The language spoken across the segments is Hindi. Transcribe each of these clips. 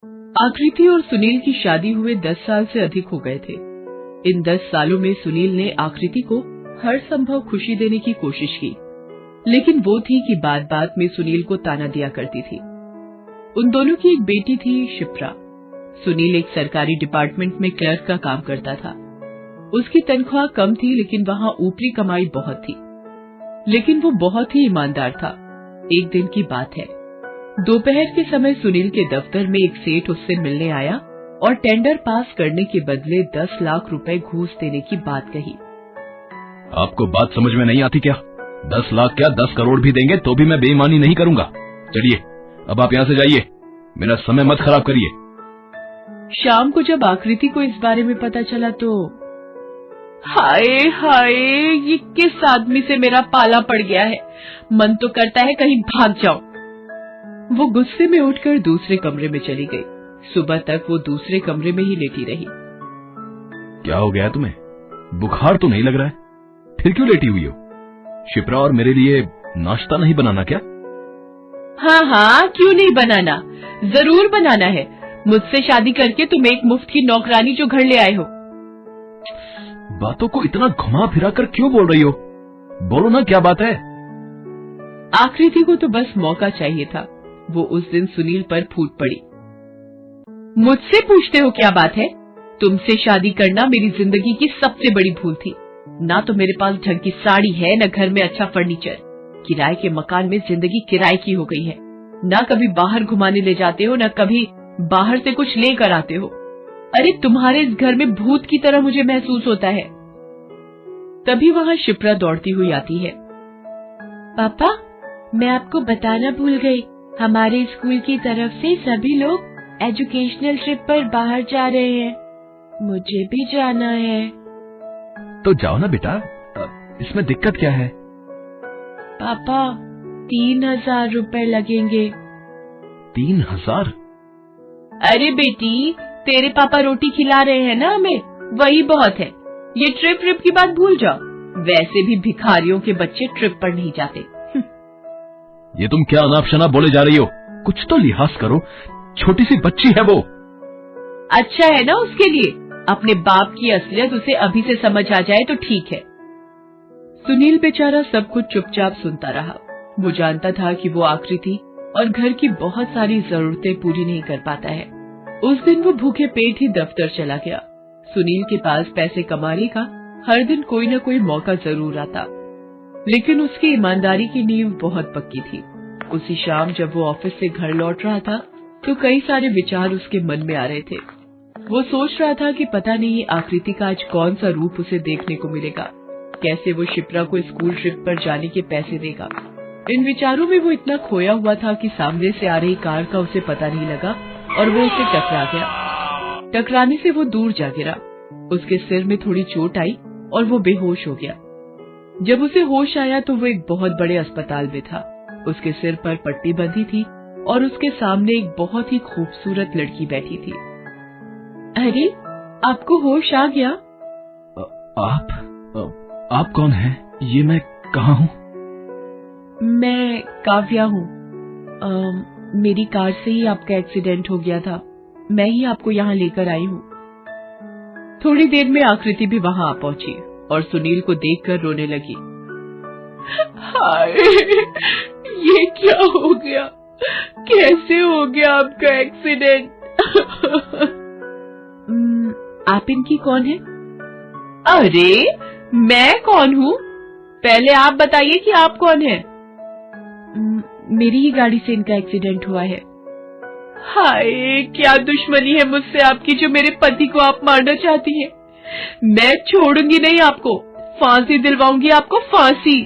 आकृति और सुनील की शादी हुए 10 साल से अधिक हो गए थे। इन 10 सालों में सुनील ने आकृति को हर संभव खुशी देने की कोशिश की, लेकिन वो थी कि बात बात में सुनील को ताना दिया करती थी। उन दोनों की एक बेटी थी, शिप्रा। सुनील एक सरकारी डिपार्टमेंट में क्लर्क का काम करता था। उसकी तनख्वाह कम थी, लेकिन वहाँ ऊपरी कमाई बहुत थी। लेकिन वो बहुत ही ईमानदार था। एक दिन की बात है, दोपहर के समय सुनील के दफ्तर में एक सेठ उससे मिलने आया और टेंडर पास करने के बदले 10 लाख रुपए घूस देने की बात कही। आपको बात समझ में नहीं आती क्या? 10 लाख क्या 10 करोड़ भी देंगे तो भी मैं बेईमानी नहीं करूंगा। चलिए अब आप यहाँ से जाइए, मेरा समय मत खराब करिए। शाम को जब आकृति को इस बारे में पता चला तो हाय हाय, ये किस आदमी से मेरा पाला पड़ गया है। मन तो करता है कहीं भाग जाऊं। वो गुस्से में उठकर दूसरे कमरे में चली गई। सुबह तक वो दूसरे कमरे में ही लेटी रही। क्या हो गया तुम्हें? बुखार तो नहीं लग रहा है? फिर क्यों लेटी हुई हो? शिप्रा और मेरे लिए नाश्ता नहीं बनाना क्या? हाँ हाँ, क्यों नहीं बनाना, जरूर बनाना है। मुझसे शादी करके तुम एक मुफ्त की नौकरानी जो घर ले आए हो। बातों को इतना घुमा फिरा कर क्यों बोल रही हो? बोलो ना, क्या बात है? आकृति को तो बस मौका चाहिए था। वो उस दिन सुनील पर फूट पड़ी। मुझसे पूछते हो क्या बात है? तुमसे शादी करना मेरी जिंदगी की सबसे बड़ी भूल थी। ना तो मेरे पास ढंग की साड़ी है, न घर में अच्छा फर्नीचर। किराए के मकान में जिंदगी किराए की हो गई है। ना कभी बाहर घुमाने ले जाते हो, न कभी बाहर से कुछ लेकर आते हो। अरे तुम्हारे इस घर में भूत की तरह मुझे महसूस होता है। तभी वहाँ शिप्रा दौड़ती हुई आती है। पापा, मैं आपको बताना भूल गई, हमारे स्कूल की तरफ से सभी लोग एजुकेशनल ट्रिप पर बाहर जा रहे हैं। मुझे भी जाना है। तो जाओ ना बेटा, इसमें दिक्कत क्या है? पापा, 3,000 रुपए लगेंगे। 3,000? अरे बेटी, तेरे पापा रोटी खिला रहे हैं ना हमें, वही बहुत है। ये ट्रिप की बात भूल जाओ। वैसे भी भिखारियों के बच्चे ट्रिप पर नहीं जाते। ये तुम क्या अनाप शनाप बोले जा रही हो? कुछ तो लिहाज करो, छोटी सी बच्ची है वो। अच्छा है ना उसके लिए, अपने बाप की असलियत उसे अभी से समझ आ जाए तो ठीक है। सुनील बेचारा सब कुछ चुपचाप सुनता रहा। वो जानता था कि वो आकृति और घर की बहुत सारी जरूरतें पूरी नहीं कर पाता है। उस दिन वो भूखे पेट ही दफ्तर चला गया। सुनील के पास पैसे कमाने का हर दिन कोई न कोई मौका जरूर आता, लेकिन उसकी ईमानदारी की नींव बहुत पक्की थी। उसी शाम जब वो ऑफिस से घर लौट रहा था तो कई सारे विचार उसके मन में आ रहे थे। वो सोच रहा था कि पता नहीं आकृति का आज कौन सा रूप उसे देखने को मिलेगा, कैसे वो शिप्रा को स्कूल ट्रिप पर जाने के पैसे देगा। इन विचारों में वो इतना खोया हुआ था कि सामने से आ रही कार का उसे पता नहीं लगा और वो उसे टकरा गया। टकराने से वो दूर जा गिरा। उसके सिर में थोड़ी चोट आई और वो बेहोश हो गया। जब उसे होश आया तो वो एक बहुत बड़े अस्पताल में था। उसके सिर पर पट्टी बंधी थी और उसके सामने एक बहुत ही खूबसूरत लड़की बैठी थी। अरे, आपको होश आ गया? आप कौन हैं? ये मैं कहाँ हूँ? मैं काव्या हूँ। मेरी कार से ही आपका एक्सीडेंट हो गया था। मैं ही आपको यहाँ लेकर आई हूँ। थोड़ी देर में आकृति भी वहाँ आ पहुंची और सुनील को देखकर रोने लगी। हाय, ये क्या हो गया? कैसे हो गया आपका एक्सीडेंट? आप इनकी कौन है? अरे, मैं कौन हूँ? पहले आप बताइए कि आप कौन है? मेरी ही गाड़ी से इनका एक्सीडेंट हुआ है। हाय, क्या दुश्मनी है मुझसे आपकी जो मेरे पति को आप मारना चाहती हैं? मैं छोड़ूंगी नहीं आपको, फांसी दिलवाऊंगी आपको, फांसी।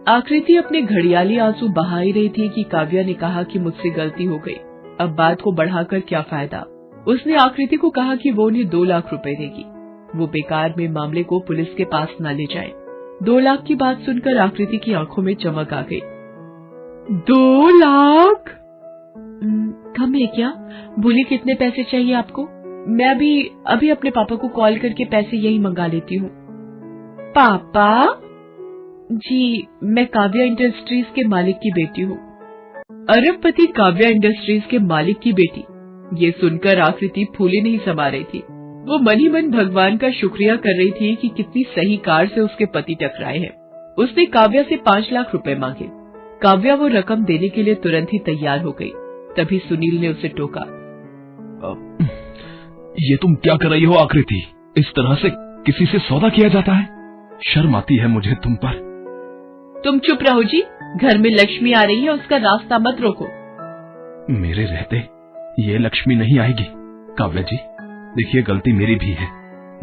आकृति अपने घड़ियाली आंसू बहा ही रही थी कि काव्या ने कहा कि मुझसे गलती हो गई। अब बात को बढ़ाकर क्या फायदा। उसने आकृति को कहा कि वो उन्हें 2 लाख रुपए देगी। वो बेकार में मामले को पुलिस के पास न ले जाए। 2 लाख की बात सुनकर आकृति की आंखों में चमक आ गई। 2 लाख? कम है क्या? बोलिए कितने पैसे चाहिए आपको? मैं अभी अपने पापा को कॉल करके पैसे यही मंगा लेती हूँ। पापा जी, मैं काव्या इंडस्ट्रीज के मालिक की बेटी हूँ। अरबपति काव्या इंडस्ट्रीज के मालिक की बेटी? ये सुनकर आकृति फूली नहीं समा रही थी। वो मन ही मन भगवान का शुक्रिया कर रही थी कि कितनी सही कार से उसके पति टकराए हैं। उसने काव्या से 5 लाख रुपए मांगे। काव्या वो रकम देने के लिए तुरंत ही तैयार हो गई। तभी सुनील ने उसे टोका। ये तुम क्या कर रही हो आकृति? इस तरह से किसी से सौदा किया जाता है? शर्म आती है मुझे तुम पर। तुम चुप रहो जी, घर में लक्ष्मी आ रही है, उसका रास्ता मत रोको। मेरे रहते ये लक्ष्मी नहीं आएगी। काव्या जी देखिए, गलती मेरी भी है।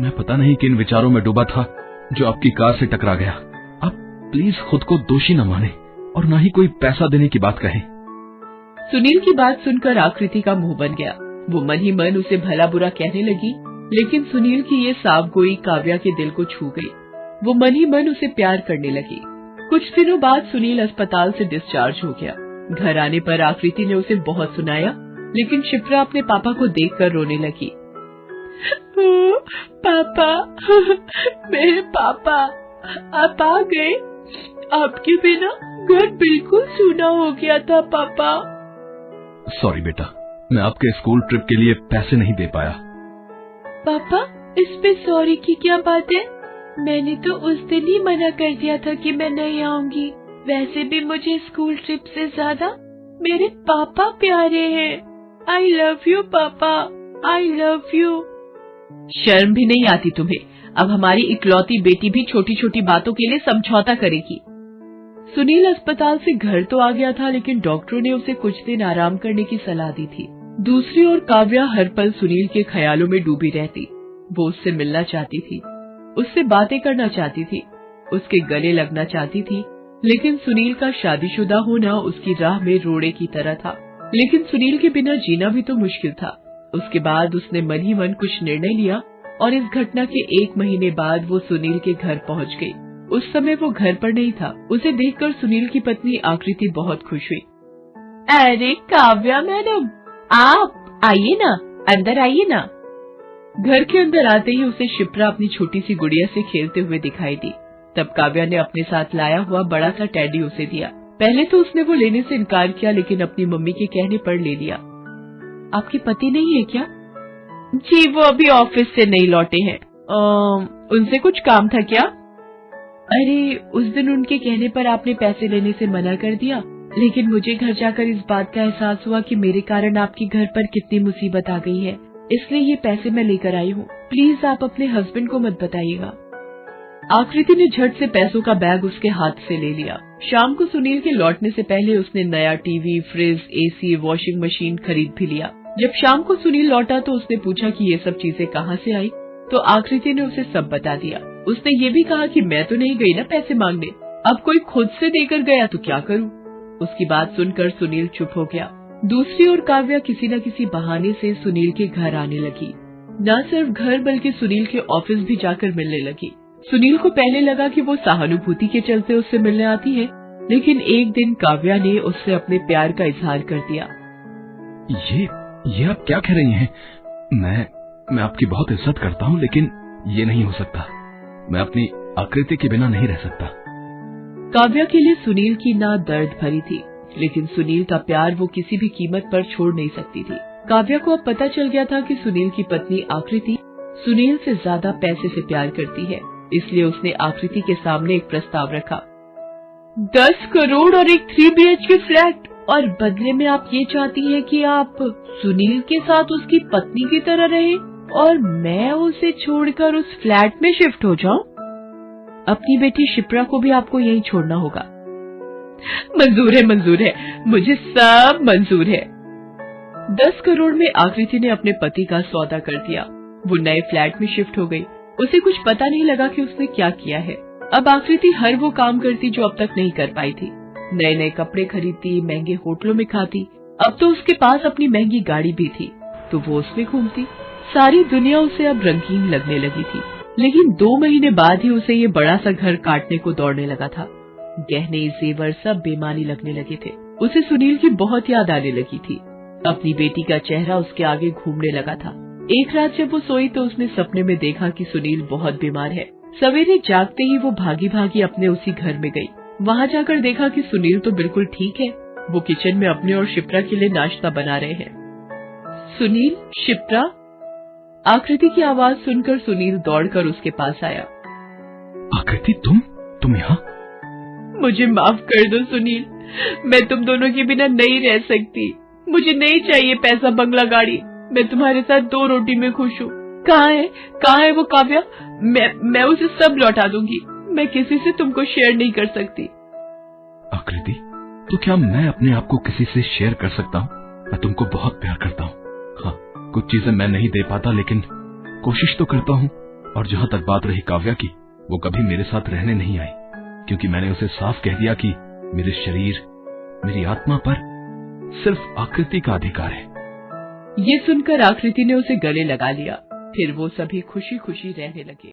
मैं पता नहीं किन विचारों में डूबा था जो आपकी कार से टकरा गया। आप प्लीज खुद को दोषी न माने और न ही कोई पैसा देने की बात कहें। सुनील की बात सुनकर आकृति का मुंह बन गया। वो मन ही मन उसे भला बुरा कहने लगी, लेकिन सुनील की ये साफगोई काव्या के दिल को छू गई। वो मन ही मन उसे प्यार करने लगी। कुछ दिनों बाद सुनील अस्पताल से डिस्चार्ज हो गया। घर आने पर आकृति ने उसे बहुत सुनाया, लेकिन शिप्रा अपने पापा को देखकर रोने लगी। पापा, मेरे पापा, आप आ गए। आपके बिना घर बिल्कुल सूना हो गया था पापा। सॉरी बेटा, मैं आपके स्कूल ट्रिप के लिए पैसे नहीं दे पाया। पापा, इस पे सॉरी की क्या बात है? मैंने तो उस दिन ही मना कर दिया था कि मैं नहीं आऊंगी। वैसे भी मुझे स्कूल ट्रिप से ज्यादा मेरे पापा प्यारे हैं। आई लव यू पापा, आई लव यू। शर्म भी नहीं आती तुम्हें? अब हमारी इकलौती बेटी भी छोटी छोटी बातों के लिए समझौता करेगी। सुनील अस्पताल से घर तो आ गया था, लेकिन डॉक्टरों ने उसे कुछ दिन आराम करने की सलाह दी थी। दूसरी ओर काव्या हर पल सुनील के ख्यालों में डूबी रहती। वो उससे मिलना चाहती थी, उससे बातें करना चाहती थी, उसके गले लगना चाहती थी, लेकिन सुनील का शादीशुदा होना उसकी राह में रोड़े की तरह था। लेकिन सुनील के बिना जीना भी तो मुश्किल था। उसके बाद उसने मन ही मन कुछ निर्णय लिया और इस घटना के 1 महीने बाद वो सुनील के घर पहुंच गई। उस समय वो घर पर नहीं था। उसे देखकर सुनील की पत्नी आकृति बहुत खुश हुई। अरे काव्या मैडम, आप आइए ना, अंदर आइए ना। घर के अंदर आते ही उसे शिप्रा अपनी छोटी सी गुड़िया से खेलते हुए दिखाई दी। तब काव्या ने अपने साथ लाया हुआ बड़ा सा टेडी उसे दिया। पहले तो उसने वो लेने से इनकार किया, लेकिन अपनी मम्मी के कहने पर ले लिया। आपके पति नहीं है क्या? जी, वो अभी ऑफिस से नहीं लौटे हैं। उनसे कुछ काम था क्या? अरे, उस दिन उनके कहने पर आपने पैसे लेने से मना कर दिया, लेकिन मुझे घर जाकर इस बात का एहसास हुआ कि मेरे कारण आपके घर पर कितनी मुसीबत आ गई है, इसलिए ये पैसे मैं लेकर आई हूँ। प्लीज आप अपने हस्बैंड को मत बताइएगा। आकृति ने झट से पैसों का बैग उसके हाथ से ले लिया। शाम को सुनील के लौटने से पहले उसने नया TV, fridge, AC, washing machine खरीद भी लिया। जब शाम को सुनील लौटा तो उसने पूछा कि ये सब चीजें कहाँ से आई, तो आकृति ने उसे सब बता दिया। उसने ये भी कहा कि मैं तो नहीं गई ना पैसे मांगने, अब कोई खुद से देकर गया तो क्या करूँ। उसकी बात सुनकर सुनील चुप हो गया। दूसरी ओर काव्या किसी न किसी बहाने से सुनील के घर आने लगी। न सिर्फ घर बल्कि सुनील के ऑफिस भी जाकर मिलने लगी। सुनील को पहले लगा कि वो सहानुभूति के चलते उससे मिलने आती है, लेकिन एक दिन काव्या ने उससे अपने प्यार का इजहार कर दिया। ये आप क्या कह रही हैं? मैं आपकी बहुत इज्जत करता हूँ, लेकिन ये नहीं हो सकता। मैं अपनी आकृति के बिना नहीं रह सकता। काव्या के लिए सुनील की ना दर्द भरी थी, लेकिन सुनील का प्यार वो किसी भी कीमत पर छोड़ नहीं सकती थी। काव्या को अब पता चल गया था कि सुनील की पत्नी आकृति सुनील से ज्यादा पैसे से प्यार करती है, इसलिए उसने आकृति के सामने एक प्रस्ताव रखा। 10 करोड़ और एक 3 BHK फ्लैट, और बदले में आप ये चाहती हैं कि आप सुनील के साथ उसकी पत्नी की तरह रहे और मैं उसे छोड़कर उस फ्लैट में शिफ्ट हो जाऊं? अपनी बेटी शिप्रा को भी आपको यहीं छोड़ना होगा। मंजूर है, मुझे सब मंजूर है। 10 करोड़ में आकृति ने अपने पति का सौदा कर दिया। वो नए फ्लैट में शिफ्ट हो गई। उसे कुछ पता नहीं लगा कि उसने क्या किया है। अब आकृति हर वो काम करती जो अब तक नहीं कर पाई थी। नए नए कपड़े खरीदती, महंगे होटलों में खाती। अब तो उसके पास अपनी महंगी गाड़ी भी थी, तो वो उसमें घूमती। सारी दुनिया उसे अब रंगीन लगने लगी थी। लेकिन 2 महीने बाद ही उसे ये बड़ा सा घर काटने को दौड़ने लगा था। गहने, जेवर सब बेमानी लगने लगे थे। उसे सुनील की बहुत याद आने लगी थी। अपनी बेटी का चेहरा उसके आगे घूमने लगा था। एक रात जब वो सोई तो उसने सपने में देखा कि सुनील बहुत बीमार है। सवेरे जागते ही वो भागी भागी अपने उसी घर में गई। वहाँ जाकर देखा कि सुनील तो बिल्कुल ठीक है। वो किचन में अपने और शिप्रा के लिए नाश्ता बना रहे हैं। सुनील, शिप्रा। आकृति की आवाज सुनकर सुनील दौड़कर उसके पास आया। आकृति, तुम यहाँ? मुझे माफ कर दो सुनील, मैं तुम दोनों के बिना नहीं रह सकती। मुझे नहीं चाहिए पैसा, बंगला, गाड़ी। मैं तुम्हारे साथ 2 रोटी में खुश हूँ। कहाँ है वो काव्या? मैं उसे सब लौटा दूंगी। मैं किसी से तुमको शेयर नहीं कर सकती। आकृति, तो क्या मैं अपने आप को किसी से शेयर कर सकता हूँ? मैं तुमको बहुत प्यार करता हूँ। हाँ, कुछ चीजें मैं नहीं दे पाता, लेकिन कोशिश तो करता हूँ। और जहाँ तक बात रही काव्या की, वो कभी मेरे साथ रहने नहीं आई, क्योंकि मैंने उसे साफ कह दिया कि मेरे शरीर, मेरी आत्मा पर सिर्फ आकृति का अधिकार है। ये सुनकर आकृति ने उसे गले लगा लिया। फिर वो सभी खुशी खुशी रहने लगे।